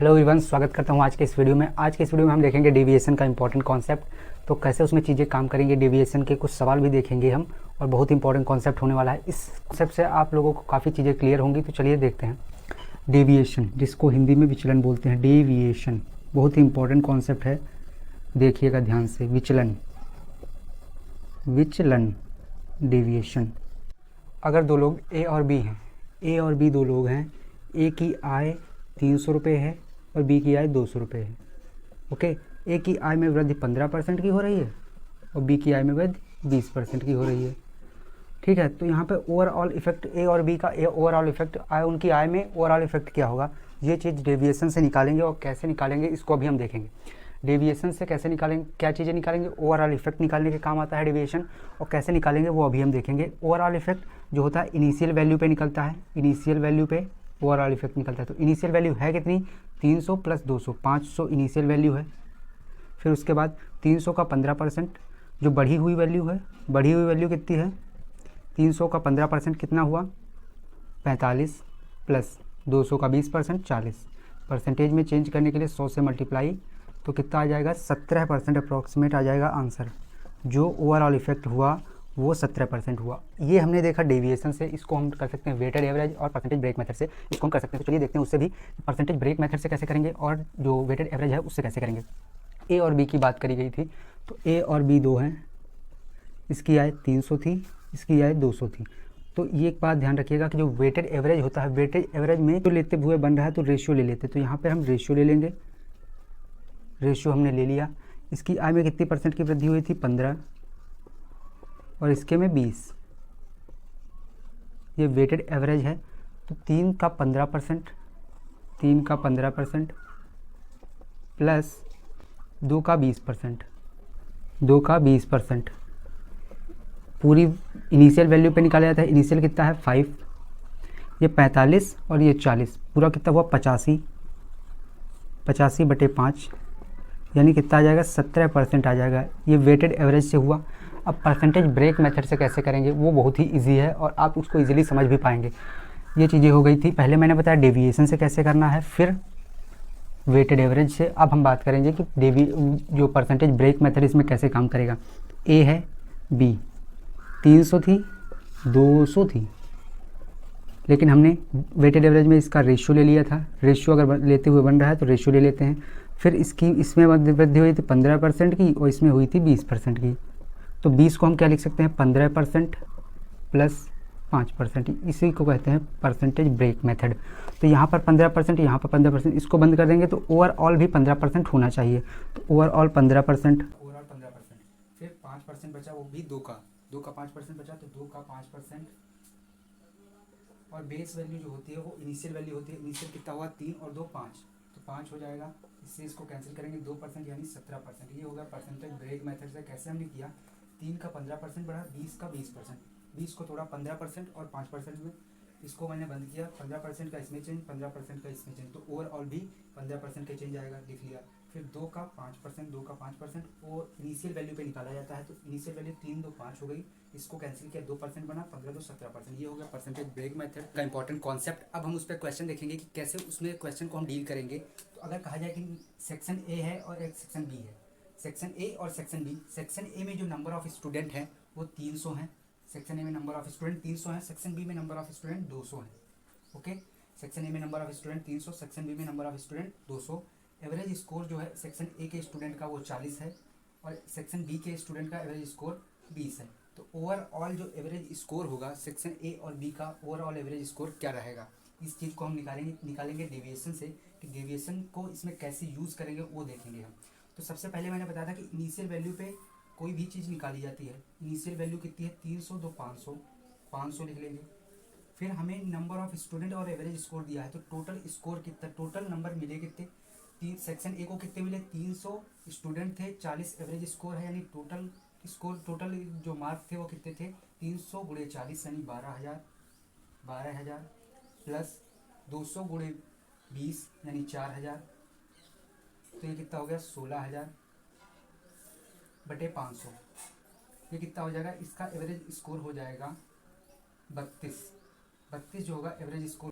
Hello everyone, स्वागत करता हूं आज के इस वीडियो में। आज के इस वीडियो में हम देखेंगे डेविएशन का इंपॉर्टेंट कॉन्सेप्ट, तो कैसे उसमें चीज़ें काम करेंगे। डेविएशन के कुछ सवाल भी देखेंगे हम, और बहुत इंपॉर्टेंट कॉन्सेप्ट होने वाला है। इस कॉन्सेप्ट से आप लोगों को काफ़ी चीज़ें क्लियर होंगी। तो चलिए देखते हैं। डेविएशन, जिसको हिंदी में विचलन बोलते हैं, डेविएशन बहुत ही इंपॉर्टेंट कॉन्सेप्ट है। देखिएगा ध्यान से। विचलन, विचलन, डेविएशन। अगर दो लोग ए और बी हैं, ए और बी दो लोग हैं, ए की आय 300 रुपये है और बी की आय 200 रुपये है। ओके, ए की आय में वृद्धि 15% की हो रही है और बी की आय में वृद्धि 20% की हो रही है। ठीक है, तो यहाँ पे ओवरऑल इफेक्ट ए और बी का ओवरऑल इफेक्ट उनकी आय में ओवरऑल इफेक्ट क्या होगा, ये चीज़ डेविएशन से निकालेंगे। और कैसे निकालेंगे इसको अभी हम देखेंगे। डेविएशन से कैसे निकालेंगे, क्या चीज़ें निकालेंगे, ओवरऑल इफेक्ट निकालने के काम आता है डेविएशन। और कैसे निकालेंगे वो अभी हम देखेंगे। ओवरऑल इफेक्ट जो होता है इनिशियल वैल्यू पे निकलता है, इनिशियल वैल्यू पे ओवरऑल इफेक्ट निकलता है। तो इनिशियल वैल्यू है कितनी, 300 प्लस 200, 500 इनिशियल वैल्यू है। फिर उसके बाद 300 का 15% जो बढ़ी हुई वैल्यू है, बढ़ी हुई वैल्यू कितनी है, 300 का 15% कितना हुआ, 45 प्लस 200 का 20% 40। परसेंटेज में चेंज करने के लिए 100 से मल्टीप्लाई, तो कितना आ जाएगा, 17% अप्रॉक्सीमेट आ जाएगा आंसर। जो ओवरऑल इफेक्ट हुआ वो 17% हुआ। ये हमने देखा डेविएशन से। इसको हम कर सकते हैं वेटेड एवरेज और परसेंटेज ब्रेक मेथड से, इसको हम कर सकते हैं। तो चलिए देखते हैं उससे भी परसेंटेज ब्रेक मेथड से कैसे करेंगे और जो वेटेड एवरेज है उससे कैसे करेंगे। ए और बी की बात करी गई थी, तो ए और बी दो हैं, इसकी आय 300 थी, इसकी आय 200 थी। तो ये एक बात ध्यान रखिएगा कि जो वेटेड एवरेज होता है, वेटेड एवरेज में जो लेते हुए बन रहा है तो रेशियो ले लेते। तो यहाँ पर हम रेशियो ले लेंगे, रेशियो हमने ले लिया। इसकी आय में कितनी परसेंट की वृद्धि हुई थी, 15, और इसके में 20। ये वेटेड एवरेज है। तो 3 का 15%, 3 का 15% प्लस 2 का 20%, 2 का 20% पूरी इनिशियल वैल्यू पे निकाला जाता है। इनिशियल कितना है 5, ये 45 और ये 40, पूरा कितना हुआ 85, 85/5, यानी कितना आ जाएगा, 17% आ जाएगा। ये वेटेड एवरेज से हुआ। अब परसेंटेज ब्रेक मेथड से कैसे करेंगे वो बहुत ही इजी है और आप उसको इजीली समझ भी पाएंगे। ये चीज़ें हो गई थी। पहले मैंने बताया डेविएशन से कैसे करना है, फिर वेटेड एवरेज से। अब हम बात करेंगे कि जो परसेंटेज ब्रेक मेथड इसमें कैसे काम करेगा। ए है, बी 300 थी, 200 थी, लेकिन हमने वेटेड एवरेज में इसका रेशियो ले लिया था। रेशियो अगर लेते हुए बन रहा है तो रेशियो ले लेते हैं। फिर इसमें वृद्धि हुई थी 15% की और इसमें हुई थी 20% की। तो 20 को हम क्या लिख सकते हैं, 15% प्लस 5%, इसी को कहते हैं परसेंटेज ब्रेक मेथड। तो यहाँ पर 15%, यहाँ पर 15%, इसको बंद कर देंगे तो ओवरऑल भी 15% होना चाहिए। तो ओवरऑल 15%, ओवरऑल 15%, फिर 5% बचा, वो भी 2 का 5% बचा, तो 2 का 5%। और बेस वैल्यू जो होती है वो इनिशियल वैल्यू होती है। इनिशियल कितना हुआ, 3 और 2 5, तो 5 हो जाएगा। इससे इसको कैंसिल करेंगे, 2% यानी 17%। ये होगा परसेंटेज ब्रेक मेथड से। कैसे हमने किया, 3 का 15% बढ़ा, 20 का 20%, 20 को थोड़ा 15% और 5% में, इसको मैंने बंद किया। 15% का इसमें चेंज, 15% का इसमें चेंज, तो ओवरऑल भी 15% का चेंज आएगा, लिख लिया। फिर 2 का 5%, 2 का 5% वो इनिशियल वैल्यू पे निकाला जाता है। तो इनिशियल वैल्यू 3 2 5 हो गई, इसको कैंसिल किया, 2% बना, 15 2 17%। ये हो गया परसेंटेज ब्रेक मेथड का इंपॉर्टेंट कॉन्सेप्ट। अब हम उस पर क्वेश्चन देखेंगे कि कैसे उसमें क्वेश्चन को हम डील करेंगे। तो अगर कहा जाए कि सेक्शन ए है और एक सेक्शन बी है, सेक्शन ए और सेक्शन बी, सेक्शन ए में जो नंबर ऑफ स्टूडेंट हैं वो 300 हैं। सेक्शन ए में नंबर ऑफ स्टूडेंट 300 हैं, सेक्शन बी में नंबर ऑफ स्टूडेंट 200 हैं। ओके, सेक्शन ए में number of student 300, section B में number of student 200। Average score जो है सेक्शन ए के स्टूडेंट का वो 40 है और सेक्शन बी के स्टूडेंट का एवरेज स्कोर 20 है। तो ओवरऑल जो एवरेज स्कोर होगा सेक्शन ए और बी का, ओवरऑल एवरेज स्कोर क्या रहेगा, इस चीज़ को हम निकालेंगे डेविएशन से। कि डेविएशन को इसमें कैसे यूज़ करेंगे वो देखेंगे हम। तो सबसे पहले मैंने बताया था कि इनिशियल वैल्यू पे कोई भी चीज़ निकाली जाती है। इनिशियल वैल्यू कितनी है, 300 2 500, 500 लिख लेंगे। फिर हमें नंबर ऑफ स्टूडेंट और एवरेज स्कोर दिया है, तो टोटल स्कोर कितना, टोटल नंबर मिले कितने, सेक्शन ए को कितने मिले, 300 स्टूडेंट थे, 40 एवरेज स्कोर है, यानी टोटल स्कोर, टोटल जो मार्क्स थे वो कितने थे, 300 गुणे 40 यानी 12,000 प्लस 200 गुणे 20 यानी 4,000, तो ये कितना हो गया, 16,000/500। ये कितना हो जाएगा, इसका एवरेज स्कोर हो जाएगा 32 जो होगा एवरेज स्कोर।